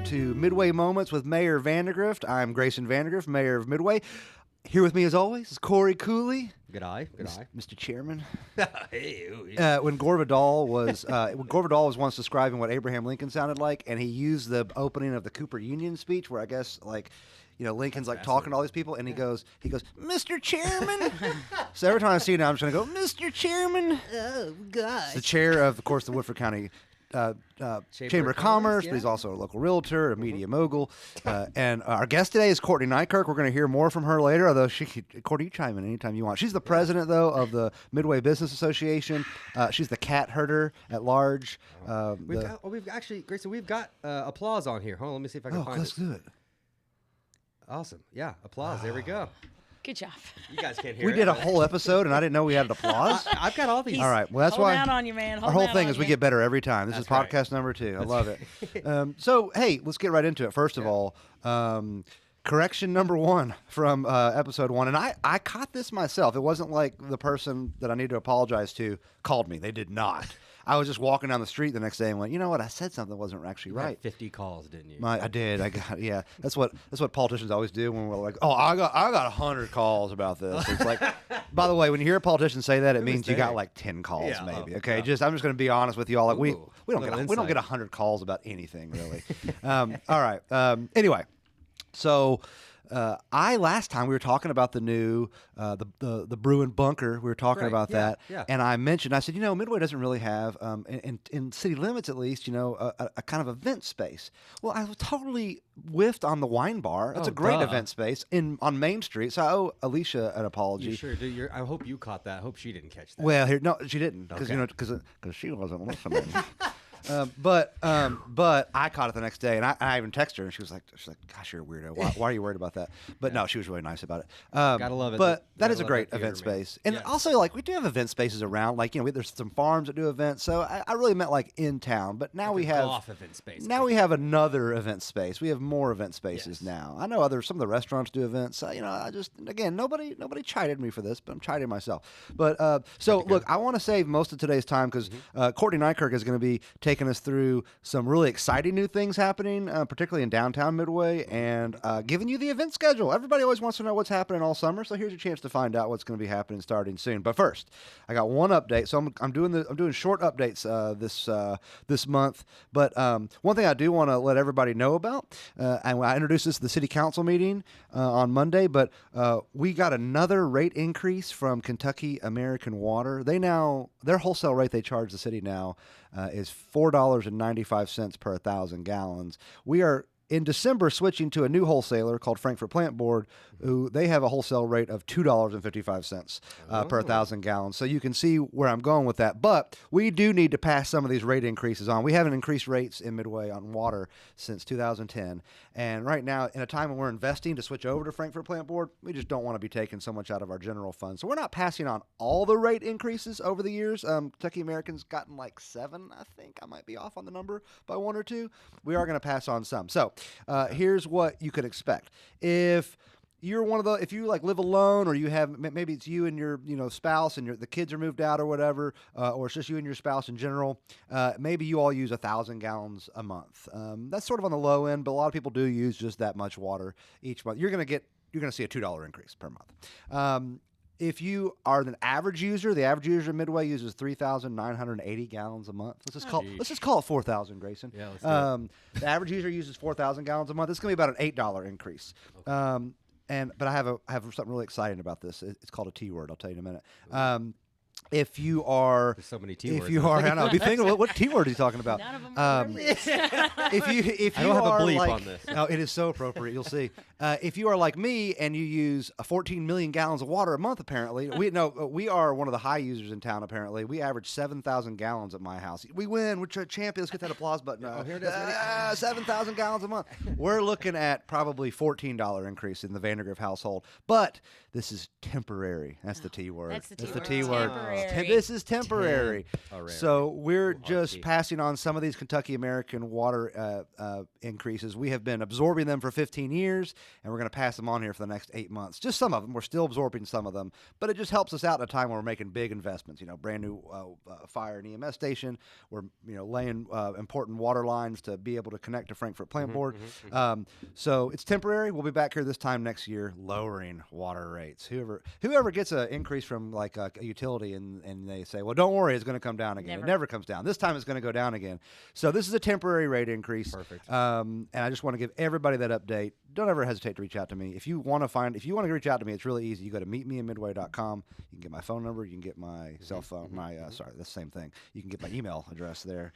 to Midway Moments with Mayor Vandergrift. I'm Grayson Vandergrift, Mayor of Midway. Here with me, as always, is Corey Cooley. Good eye, good eye. Mr. Chairman. Hey, When Gore Vidal was once describing what Abraham Lincoln sounded like, and he used the opening of the Cooper Union speech, where I guess Lincoln's like talking to all these people, and he goes, Mr. Chairman. So every time I see it now, I'm just gonna go, Mr. Chairman. Oh God. He's the chair of course, the Woodford County Chamber of Commerce, yeah. but he's also a local realtor, a media mogul. And our guest today is Cortney Neikirk. We're going to hear more from her later, although Cortney, you chime in anytime you want. She's the president, though, of the Midway Business Association. She's the cat herder at large. We've actually, Grayson, we've got applause on here. Hold on, let me see if I can find it. Let's do it. Awesome. Yeah, applause. There we go. Good job. You guys can't hear We it. did a whole episode, and I didn't know we had applause. I've got all these. All right. Well, that's Hold why down on you, man. our whole thing is we get better every time. This That's is podcast number 2. I love it. So, hey, let's get right into it. First of all, correction number 1 from episode 1. And I caught this myself. It wasn't like the person that I need to apologize to called me. They did not. I was just walking down the street the next day and went, you know what? I said something that wasn't actually You had right. 50 calls, didn't you? I did. Yeah. That's what politicians always do when we're like, oh, I got 100 calls about this. It's like, by the way, when you hear a politician say that, it means you got like 10 calls, Yeah, maybe. oh, Okay, yeah. I'm just going to be honest with you all. Like we don't little get 100 calls about anything really. All right. Anyway, so. Last time we were talking about the new the Bruin bunker. We were talking about that, and I said, Midway doesn't really have in city limits at least, a kind of event space. Well, I was totally whiffed on the wine bar. It's a great event space on Main Street. So I owe Alicia an apology. You sure do. I hope you caught that. I hope she didn't catch that. Well, no, she didn't because she wasn't listening. But I caught it the next day, and I even texted her, and she was like, "Gosh, you're a weirdo. Why are you worried about that?" But no, she was really nice about it. Gotta love it. But that Gotta is a love great that event theater, man. space, and Yes. also we do have event spaces around. There's some farms that do events. So I really meant like in town. But now we have golf event space. Now we have another event space. We have more event spaces Yes. now. I know some of the restaurants do events. I just nobody chided me for this, but I'm chiding myself. But so look, I want to save most of today's time because Cortney Neikirk is going to be taking us through some really exciting new things happening, particularly in downtown Midway, and giving you the event schedule. Everybody always wants to know what's happening all summer, so here's your chance to find out what's going to be happening starting soon. But first, I got one update. So I'm doing short updates this month. But one thing I do want to let everybody know about, and I introduced this at the city council meeting on Monday, but we got another rate increase from Kentucky American Water. Their wholesale rate they charge the city now is $4.95 per 1,000 gallons. We are in December switching to a new wholesaler called Frankfurt Plant Board, who they have a wholesale rate of $2.55 per 1,000 gallons. So you can see where I'm going with that. But we do need to pass some of these rate increases on. We haven't increased rates in Midway on water since 2010. And right now, in a time when we're investing to switch over to Frankfurt Plant Board, we just don't want to be taking so much out of our general fund. So we're not passing on all the rate increases over the years. Kentucky American's gotten like 7, I think. I might be off on the number by 1 or 2. We are going to pass on some. So here's what you could expect. If you're if you live alone, or you have, maybe it's you and your spouse and the kids are moved out or whatever, or it's just you and your spouse in general, maybe you all use 1,000 gallons a month. That's sort of on the low end, but a lot of people do use just that much water each month. You're going to see a $2 increase per month. If you are an average user, the average user of Midway uses 3,980 gallons a month. Let's just call it 4,000, Grayson. Yeah, let's do it. The average user uses 4,000 gallons a month. It's going to be about an $8 increase. Okay. But I have something really exciting about this. It's called a T word. I'll tell you in a minute. If you are, There's so many T words. If you are, I know. Be thinking, what T word are you talking about? None of them are If I you don't have a are bleep like, on this. No, it is so appropriate. You'll see. If you are like me and you use 14 million gallons of water a month, apparently we are one of the high users in town. Apparently, we average 7,000 gallons at my house. We win. We're champions. Get that applause button. Here it is. 7,000 gallons a month. We're looking at probably $14 increase in the Vandergrift household, but this is temporary. That's the T word. That's the That's T the T word. word. Temporary. temporary. This is temporary. So we're just key. passing on some of these Kentucky American water increases. We have been absorbing them for 15 years, and we're going to pass them on here for the next 8 months. Just some of them. We're still absorbing some of them, but it just helps us out in a time when we're making big investments. Brand new fire and EMS station. We're laying important water lines to be able to connect to Frankfurt Plant Board. So it's temporary. We'll be back here this time next year, lowering water rates. Whoever gets an increase from like a utility and they say, well, don't worry, it's going to come down again. It never comes down. This time it's going to go down again. So this is a temporary rate increase. Perfect. And I just want to give everybody that update. Don't ever hesitate to reach out to me. If you want to reach out to me, it's really easy. You go to meetmemidway.com. You can get my phone number. You can get my cell phone. That's the same thing. You can get my email address there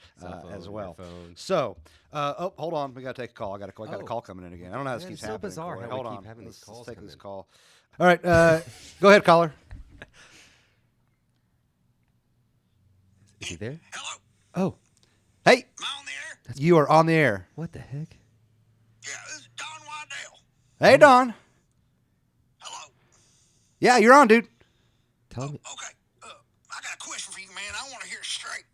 as well. So, hold on. We got to take a call. I got a call coming in again. I don't know how this keeps happening. It's so bizarre how Hold we on. keep having these calls. Let's take this call. All right. Go ahead, caller. Is he there? Hello, Oh. Hey. am I on the air? You are on the air. What the heck? Yeah, this is Don Waddell. Hey, Don. Hello. Yeah, you're on, dude. Tell me. Okay, I got a question for you, man. I want to hear it straight.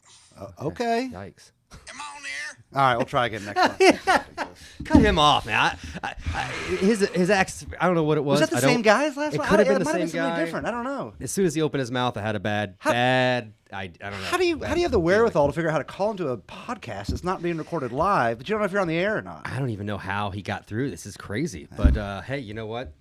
Okay. Yikes. Am I on the air? All right, we'll try again next time. Cut him off, man. His accent, I don't know what it was. Was that the same guy as last It time? could have been It the might same been something guy. different. I don't know. As soon as he opened his mouth, I had a bad, I don't know. How do you have the wherewithal to figure out how to call into a podcast that's not being recorded live, but you don't know if you're on the air or not? I don't even know how he got through. This is crazy. But hey, you know what?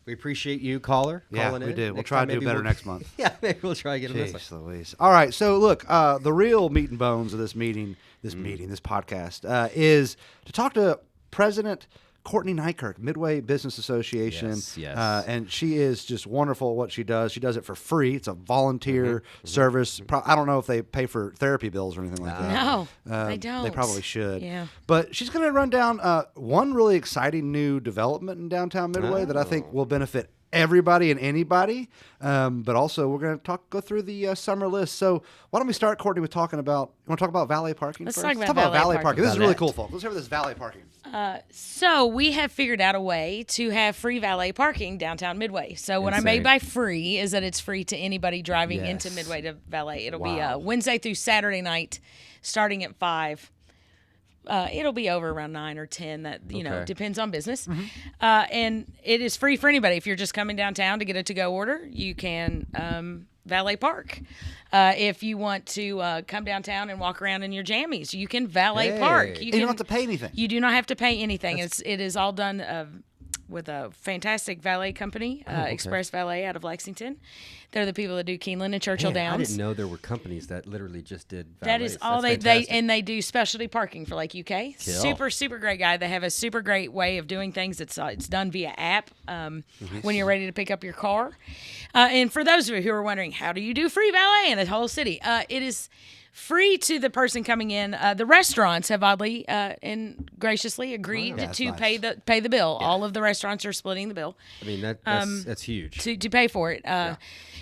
We appreciate you, caller. Yeah, calling we in. do. We'll Next try time to do maybe better we'll- next month. Yeah, maybe we'll try to get him this Jeez one. Louise. All right, so look, the real meat and bones of this podcast, is to talk to President Cortney Neikirk, Midway Business Association. Yes. And she is just wonderful at what she does. She does it for free. It's a volunteer service. I don't know if they pay for therapy bills or anything like that. No, they don't. They probably should. Yeah. But she's going to run down one really exciting new development in downtown Midway that I think will benefit everybody and anybody. But also, we're going to go through the summer list. So why don't we start, Courtney, with talking about, you want to talk about valet parking Let's first? talk about valet parking. This is really cool, folks. Let's hear this valet parking. So we have figured out a way to have free valet parking downtown Midway. So what I Insane. made by free is that it's free to anybody driving Yes. into Midway to valet. It'll be Wow. Wednesday through Saturday night, starting at 5. It'll be over around 9 or 10. That Okay. depends on business. And it is free for anybody. If you're just coming downtown to get a to-go order, you can valet park. If you want to come downtown and walk around in your jammies, you can valet park. Hey. You don't have to pay anything. You do not have to pay anything. It is all done with a fantastic valet company, Express Valet out of Lexington. They're the people that do Keeneland and Churchill Man, I Downs. didn't know there were companies that literally just did valets. That is all That's they fantastic. and they do specialty parking for Lake UK. Kill. Super great guy. They have a super great way of doing things. It's done via app when you're ready to pick up your car. And for those of you who are wondering, how do you do free valet in the whole city? It is free to the person coming in. The restaurants have oddly and graciously agreed That's to nice. pay the bill. All of the restaurants are splitting the bill. I mean, that's huge. To pay for it.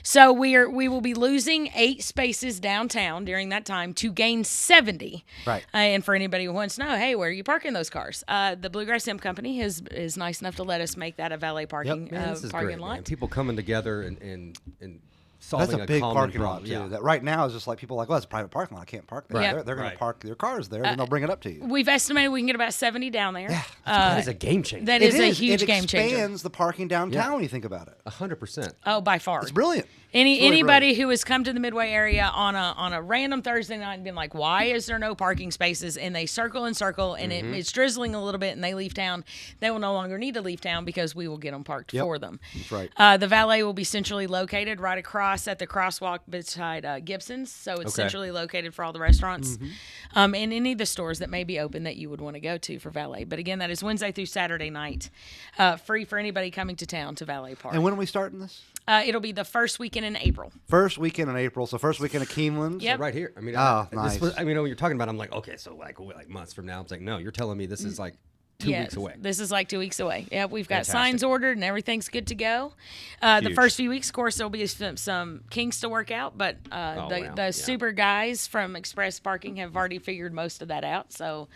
So we will be losing 8 spaces downtown during that time to gain 70. Right. And for anybody who wants to know, hey, where are you parking those cars? The Bluegrass Hemp Company is nice enough to let us make that a valet parking Man, this is parking great, lot. man. People coming together and That's solving a big common parking lot, problem. too. Yeah. That right now is just like people are like, well, it's a private parking lot. I can't park there. Right. They're going Right. to park their cars there, and they'll bring it up to you. We've estimated we can get about 70 down there. That is a game changer. That is a huge It game changer. expands the parking downtown when you think about it. 100%. Oh, by far. It's brilliant. It's really Anybody brilliant. who has come to the Midway area on a random Thursday night and been like, why is there no parking spaces? And they circle and circle, and it's drizzling a little bit, and they leave town. They will no longer need to leave town because we will get them parked for them. That's right. The valet will be centrally located right across at the crosswalk beside Gibson's. So it's Okay. centrally located for all the restaurants and any of the stores that may be open that you would want to go to for valet. But again, that is Wednesday through Saturday night, free for anybody coming to town to valet park. And when are we starting this? It'll be the first weekend in April. First weekend in April, so first weekend of Keeneland. Yep. Right here. I mean, Oh, this nice. was, I mean, when you're talking about, I'm like, okay, so like months from now. It's like, no, you're telling me this is like 2 Yes, weeks away. This is like 2 weeks away. Yeah, we've got Fantastic. signs ordered and everything's good to go. The Huge. first few weeks, of course, there'll be some kinks to work out, but wow. the Yeah. super guys from Express Parking have already figured most of that out. So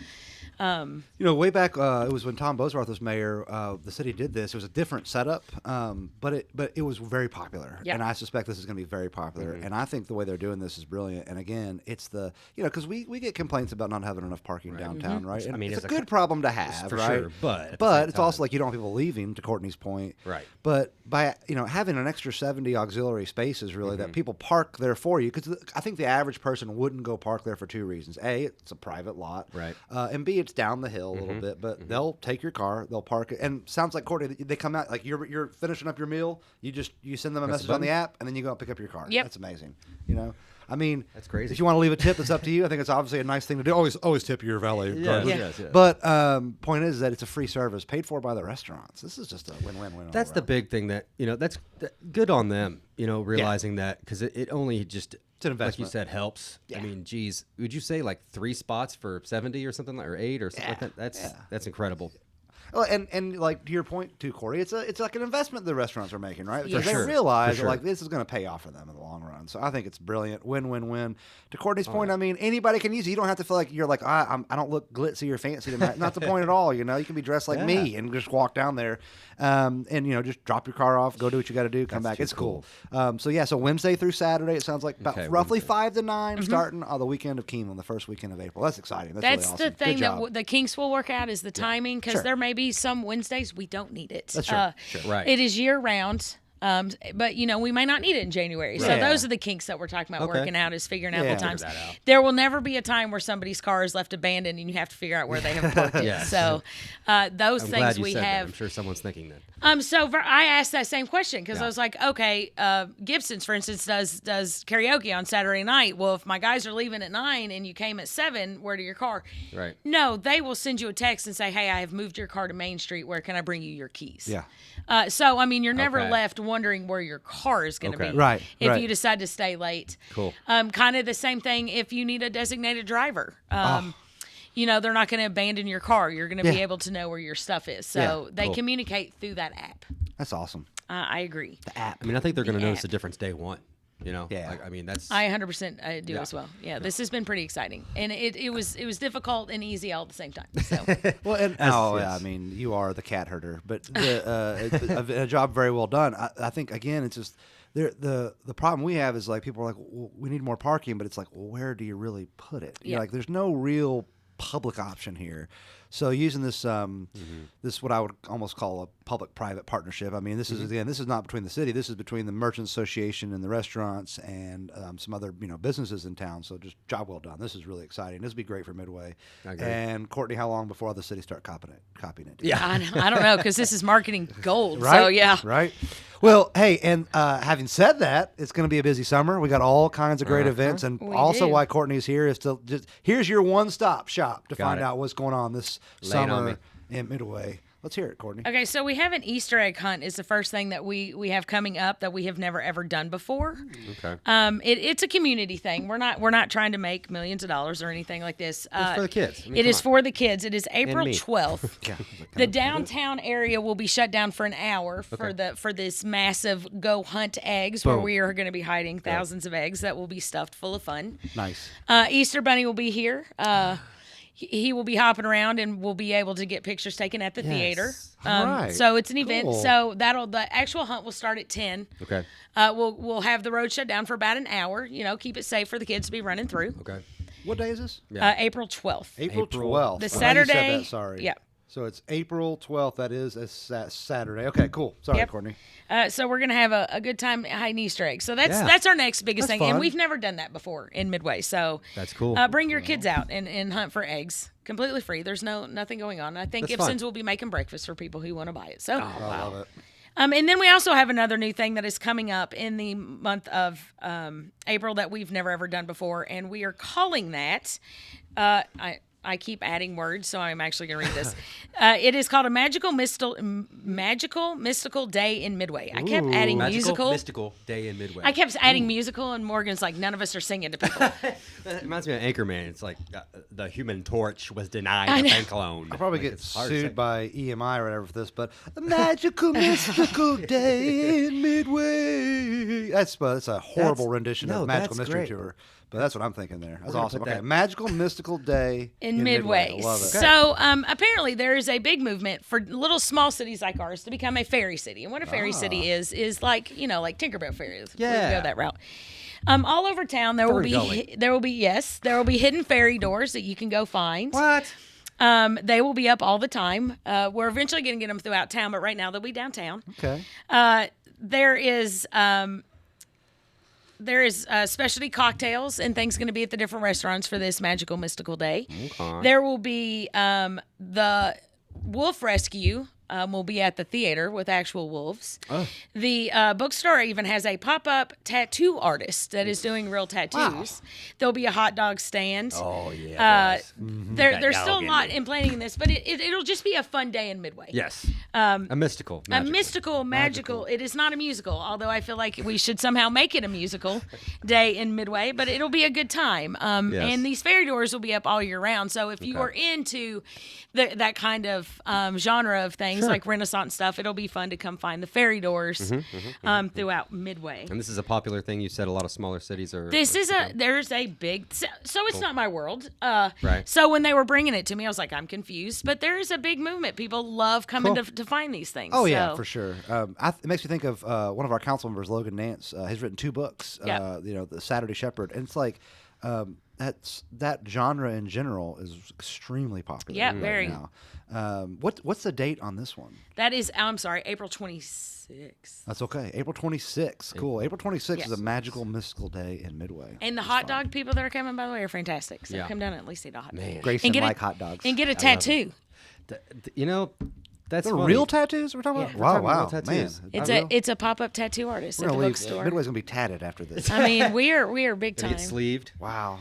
Way back, it was when Tom Bosworth was mayor. The city did this. It was a different setup, but it was very popular, Yeah. and I suspect this is going to be very popular. And I think the way they're doing this is brilliant. And again, it's because we get complaints about not having enough parking downtown, right? And I mean, it's a it's a good problem to have, for right? sure, but at the but same it's also time- like you don't want people leaving. To Courtney's point, Right. But by having an extra 70 auxiliary spaces, really, that people park there for you, because I think the average person wouldn't go park there for two reasons: A, it's a private lot, Right. And B, it's down the hill a little bit. But they'll take your car, they'll park it, and sounds like Courtney, they come out like you're finishing up your meal, you send them a Press the message on the button. app, and then you go and pick up your car. Yep. That's amazing. I mean, That's crazy. If you want to leave a tip, it's up to you. I think it's obviously a nice thing to do. Always tip your valet. Yes, driver. yes, yes. But point is that it's a free service paid for by the restaurants. This is just a win-win-win. all That's the around. big thing that's good on them, realizing that because it only just, It's an like you investment. said, helps. Yeah. I mean, geez, would you say like 3 spots for 70 or something, or 8 or something like that? That's incredible. Well, and like to your point too, Corey, it's like an investment the restaurants are making, right? Because For they sure. realize For that, sure. like this is going to pay off for them in the long run. So I think it's brilliant, win-win-win. To Courtney's point, I mean, anybody can use it. You don't have to feel like you're like I don't look glitzy or fancy tonight. Not the point at all. You can be dressed like me and just walk down there, and just drop your car off, go do what you got to do, come back. too It's cool. So Wednesday through Saturday, it sounds like about Okay, roughly Wednesday. 5 to 9, starting on the weekend of Keeneland, the first weekend of April. That's exciting. That's really That's awesome. the thing Good that job. the kinks will work out is the timing, because Sure. there may be some Wednesdays we don't need it. That's true. Sure. Right. It is year round. But we may not need it in January. So Right. those are the kinks that we're talking about Okay. working out, is figuring out Yeah. the times. Figure that out. There will never be a time where somebody's car is left abandoned and you have to figure out where they have parked it. Yes. So those I'm things glad you we said that. have. I'm sure someone's thinking that. I asked that same question because Yeah. I was like, okay, Gibson's, for instance, does karaoke on Saturday night. Well, if my guys are leaving at 9 and you came at 7, where to your car? Right. No, they will send you a text and say, hey, I have moved your car to Main Street. Where can I bring you your keys? Yeah. You're never Okay. left wondering where your car is going to Okay. be. Right, If right. you decide to stay late. Cool. Kind of the same thing if you need a designated driver. They're not going to abandon your car. You're going to be Yeah. able to know where your stuff is. So Yeah. they Cool. communicate through that app. That's awesome. I agree. I mean, I think they're going to The notice app. the difference day one. Yeah. Like, I mean, that's. I 100% do Yeah. as well. Yeah, this has been pretty exciting, and it was difficult and easy all at the same time. So Well, and Yes, yeah, yes. I mean, you are the cat herder, but a job very well done. I think again, it's just the problem we have is like people are like, well, we need more parking, but it's like, well, where do you really put it? You're Yeah. like, there's no real public option here. So using this this what I would almost call a public-private partnership. I mean, this is this is not between the city. This is between the Merchants Association and the restaurants and some other businesses in town. So just job well done. This is really exciting. This would be great for Midway. I agree. And Courtney, how long before other cities start copying it? Yeah. I don't know, because this is marketing gold. Right? So yeah. Right. Well, hey, and having said that, it's going to be a busy summer. We got all kinds of great events, and We also do. why Courtney's here is to just here's your one-stop shop to Got find it. out what's going on this Lay it on summer me. in Midway. Let's hear it, Courtney. Okay, so we have an Easter egg hunt is the first thing that we have coming up that we have never ever done before. Okay. It's a community thing. We're not trying to make millions of dollars or anything like this. It's for the kids. I mean, It come is on. for the kids. It is April me. 12th. Yeah. The downtown area will be shut down for an hour for this massive go hunt eggs, where Boom. we are going to be hiding thousands of eggs that will be stuffed full of fun. Nice. Easter Bunny will be here. He will be hopping around and we'll be able to get pictures taken at the theater. All right. So it's an event. Cool. So the actual hunt will start at 10. Okay. We'll have the road shut down for about an hour. Keep it safe for the kids to be running through. Okay. What day is this? Yeah. April 12th. April April- 12th. The I know you said Saturday- that, sorry. yeah. So it's April 12th. That is a Saturday. Okay, cool. Sorry, Yep. Courtney. So we're gonna have a good time hiding Easter eggs. So that's Yeah. that's our next biggest That's thing, and fun. we've never done that before in Midway. So That's cool. Bring your kids out and hunt for eggs, completely free. There's nothing going on. I think That's fun. Gibson's will be making breakfast for people who want to buy it. So. I love it. And then we also have another new thing that is coming up in the month of April that we've never ever done before, and we are calling that. I keep adding words, so I'm actually going to read this. It is called a magical mystical day in Midway. I kept adding musical. Mystical day in Midway. I kept adding musical, and Morgan's like, none of us are singing to people. It reminds me of Anchorman. It's like the Human Torch was denied I a know. bank loan. I'll probably Like, get it's hard to say. sued by EMI or whatever for this, but a magical, mystical day in Midway. That's a horrible rendition of Magical that's Mystery great. Tour. But that's what I'm thinking there. That's gonna awesome. put Okay, that- Magical Mystical Day in Midway. I love it. So apparently there is a big movement for little small cities like ours to become a ferry city. And what a ferry city is like, like Tinkerbell ferry. We Yeah. go that route. All over town there will be hidden ferry doors that you can go find. What? They will be up all the time. We're eventually going to get them throughout town, but right now they'll be downtown. Okay. There is specialty cocktails and things going to be at the different restaurants for this magical mystical day. Okay. There will be the wolf rescue. Will be at the theater with actual wolves. Oh. The bookstore even has a pop-up tattoo artist that is doing real tattoos. There'll be a hot dog stand. Oh, yeah. boys. There's dog still a in lot me. in planning in this, but it'll just be a fun day in Midway. Yes. A mystical. A mystical, magical. It is not a musical, although I feel like we should somehow make it a musical day in Midway, but it'll be a good time. Yes. And these ferry doors will be up all year round. So if you are into that kind of genre of things like Renaissance stuff, it'll be fun to come find the ferry doors throughout Midway. And this is a popular thing. You said a lot of smaller cities are. There's a big, so it's not my world. Right. So when they were bringing it to me, I was like, I'm confused, but there is a big movement. People love coming to find these things. Oh yeah, So- for sure. It makes me think of one of our council members, Logan Nance. He's written 2 books. Yeah. The Saturday Shepherd, and it's like that genre in general is extremely popular. Yeah, right very. now. What's the date on this one? That is, I'm sorry, April 26th. That's okay. April 26th. Cool. April 26th Yes. is a magical mystical day in Midway. And the hot dog people that are coming, by the way, are fantastic. So Yeah. come down and at least eat a hot dog. Grayson get like a, hot dogs. And get a tattoo. That's They're funny. real tattoos we're talking Yeah. about? We're Wow, talking wow, real tattoos. man. It's Real? it's a pop-up tattoo artist We're at the gonna leave. bookstore. Midway's gonna be tatted after this. I mean, we are big Gonna time get sleeved. Wow.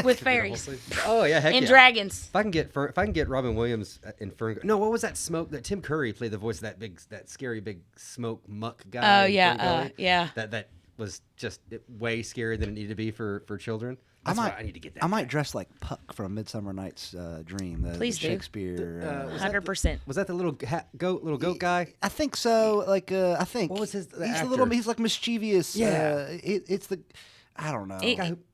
with fairies Oh yeah, heck and yeah. dragons. If I can get Robin Williams in Fern. No, what was that smoke that Tim Curry played the voice of that scary big smoke muck guy? Oh in yeah, Ferngully? yeah. That was just way scarier than it needed to be for children. That's why I need to get that. I might dress like Puck from Midsummer Night's Dream. The Please do. Shakespeare. 100%. Was that the little little goat guy? I think so. Like I think. What was his- the He's a actor? little. He's like mischievous. Yeah. It's the. I don't know.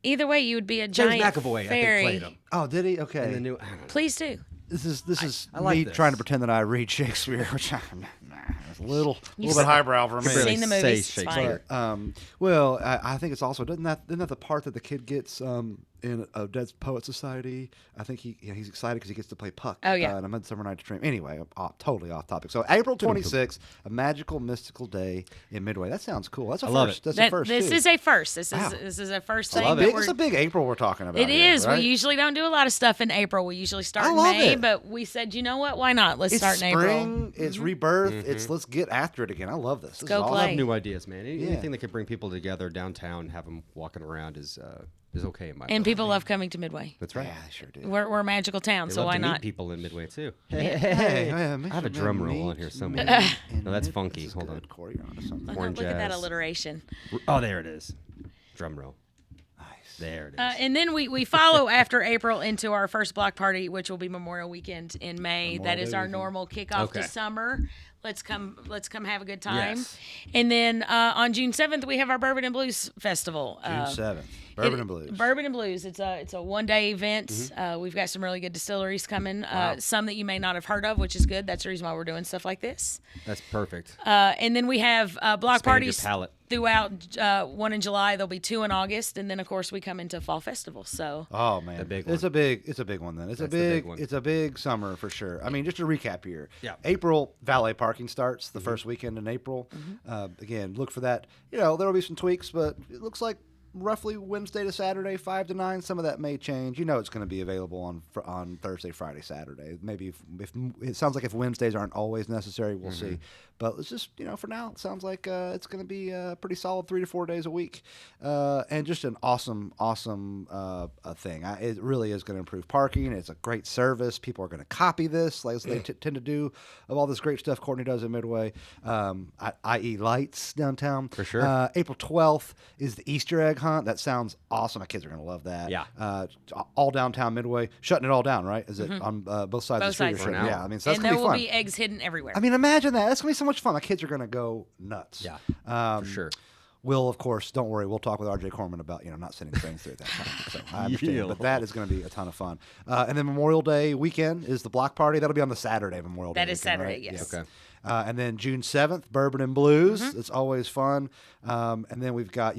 Either way, you would be a James giant McAvoy, I fairy. think, played him. Oh, did he? Okay. And the new. I don't know. Please do. This is I like me this. trying to pretend that I read Shakespeare, which it's a little You've bit highbrow for me. barely seen the say movies. It's Shakespeare. fine. Well, I think it's also isn't that the part that the kid gets in a Dead Poet Society? I think he's excited because he gets to play Puck. Oh, yeah. In A Midsummer Night's Dream. Anyway, totally off topic. So April 26th, a magical mystical day in Midway. That sounds cool. That's a love first. it. That's a This first. is too. a first. This Wow. is a first It's thing. a that big, we're- it's a big April we're talking about. It here, is. Right? We usually don't do a lot of stuff in April. We usually start I in love May, it. but we said, you know what? Why not? Let's It's start in April. spring. It's rebirth. It's let's get after it again. I love this. This go is awesome. play. New ideas, man. Yeah. Anything that could bring people together downtown, have them walking around is okay in my And book. people love coming to Midway. That's right. Yeah, I sure do. We're a magical town, They so love why to meet not? people in Midway too. Hey, I have a drum roll on here somewhere. No, that's funky. This is Hold good, on. Corey. You're onto something. Look Orange at that jazz. alliteration. Oh, there it is. Drum roll. Nice. There it is. And then we follow after April into our first block party, which will be Memorial Weekend in May. That is Day our weekend. normal kickoff Okay. to summer. Let's come have a good time. Yes. And then on June 7th we have our Bourbon and Blues Festival. June 7th. Bourbon and Blues. Bourbon and Blues. It's a one-day event. Mm-hmm. We've got some really good distilleries coming. Some that you may not have heard of, which is good. That's the reason why we're doing stuff like this. That's perfect. And then we have block Expand your parties palate. throughout. One in July, there'll be 2 in August, and then of course we come into fall festival. So Oh man, big it's a big one then. It's That's a the big, big one. it's a big summer for sure. I mean, just to recap here. Yeah. April valet parking starts Mm-hmm. the first weekend in April. Again, look for that. There will be some tweaks, but it looks like roughly Wednesday to Saturday, 5 to 9. Some of that may change. It's going to be available on Thursday, Friday, Saturday. Maybe if it sounds like if Wednesdays aren't always necessary, we'll see. But let's just for now, it sounds like it's going to be pretty solid 3 to 4 days a week, and just an awesome thing. It really is going to improve parking. It's a great service. People are going to copy this, like they tend to do, of all this great stuff Cortney does in Midway, i.e. lights downtown. For sure. April 12th is the Easter egg hunt. That sounds awesome. My kids are going to love that. Yeah. All downtown Midway, shutting it all down, right? Is it on both sides of the street? Both or sides. shutting? Yeah, I mean, so that's and going there to be will fun. be eggs hidden everywhere. I mean, imagine that. That's going to be so much fun. My kids are going to go nuts. Yeah, for sure. We'll, of course, don't worry. We'll talk with R.J. Corman about not sending trains through at that time. So I understand, but that is going to be a ton of fun. And then Memorial Day weekend is the block party. That'll be on the Saturday Memorial Day. That is weekend, Saturday, right? yes. Okay. And then June 7th, Bourbon and Blues. It's always fun. And then you got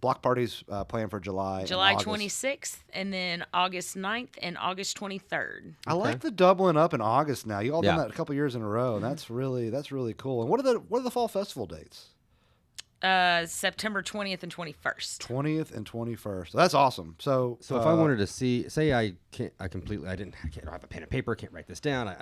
block parties planned for July. July and August. 26th, and then August 9th and August 23rd. I like the doubling up in August now. You all done Yeah. that a couple years in a row. And that's really cool. And what are the fall festival dates? September 20th and 21st. 20th and 21st. That's awesome. So So if I wanted to see, say I can't have a pen and paper, can't write this down.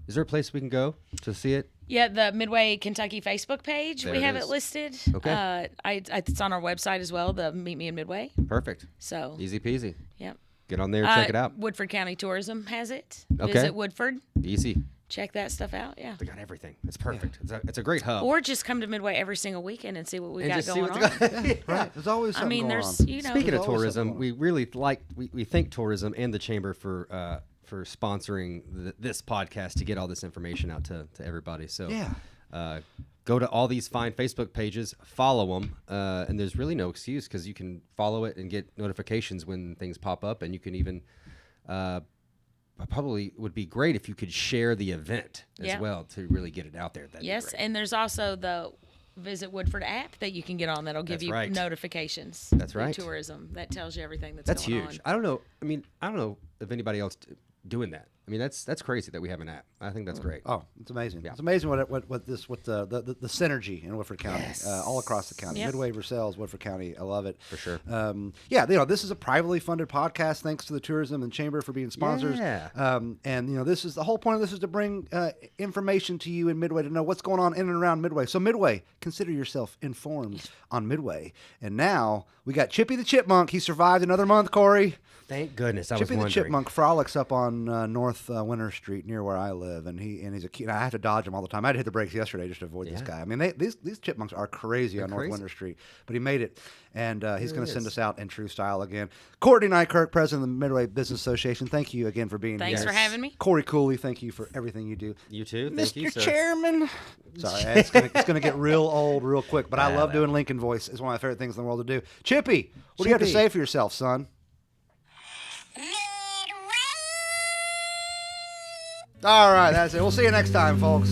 Is there a place we can go to see it? Yeah, the Midway Kentucky Facebook page. There We it have is. it listed. Okay. It's on our website as well, the Meet Me in Midway. Perfect. So, Easy peasy. yep. Get on there, check it out. Woodford County Tourism has it. Okay. Visit Woodford. Easy. Check that stuff out. Yeah. They got everything. It's perfect. It's a great hub. Or just come to Midway every single weekend and see what we And got just see going what's on. right. There's always I something mean, going there's, on. you know. Speaking of There's always tourism, something we really we thank tourism and the chamber for sponsoring this podcast to get all this information out to everybody. So go to all these fine Facebook pages, follow them, and there's really no excuse because you can follow it and get notifications when things pop up, and you can even probably would be great if you could share the event as well to really get it out there. That'd be great. And there's also the Visit Woodford app that you can get on that'll give That's you right. notifications. That's through right. Tourism that tells you everything That's going huge. on. I don't know. I mean, I don't know if anybody else doing that. I mean, that's crazy that we have an app. I think that's great. Oh, it's amazing. Yeah. It's amazing what the synergy in Woodford County, all across the county. Yep. Midway, Versailles, Woodford County. I love it. For sure. This is a privately funded podcast thanks to the Tourism and Chamber for being sponsors. Yeah. This is the whole point of this is to bring information to you in Midway to know what's going on in and around Midway. So Midway, consider yourself informed on Midway. And now we got Chippy the Chipmunk. He survived another month, Corey. Thank goodness. I was Chippy the wondering. Chipmunk frolics up on North Winter Street near where I live, and he's a cute. I have to dodge him all the time. I had to hit the brakes yesterday just to avoid this guy. I mean, these chipmunks are crazy on North crazy. Winter Street, but he made it, and he's going he to send is. us out in true style again. Courtney Neikirk, president of the Midway Business Association. Thank you again for being Thanks here. for having me. Corey Cooley, thank you for everything you do. You too. Thank you, Mr. sir. Chairman. Sorry, it's gonna get real old real quick, but I love doing Lincoln voice. It's one of my favorite things in the world to do. Chippy, what do you have to Chippy. say for yourself, son? All right, that's it. We'll see you next time, folks.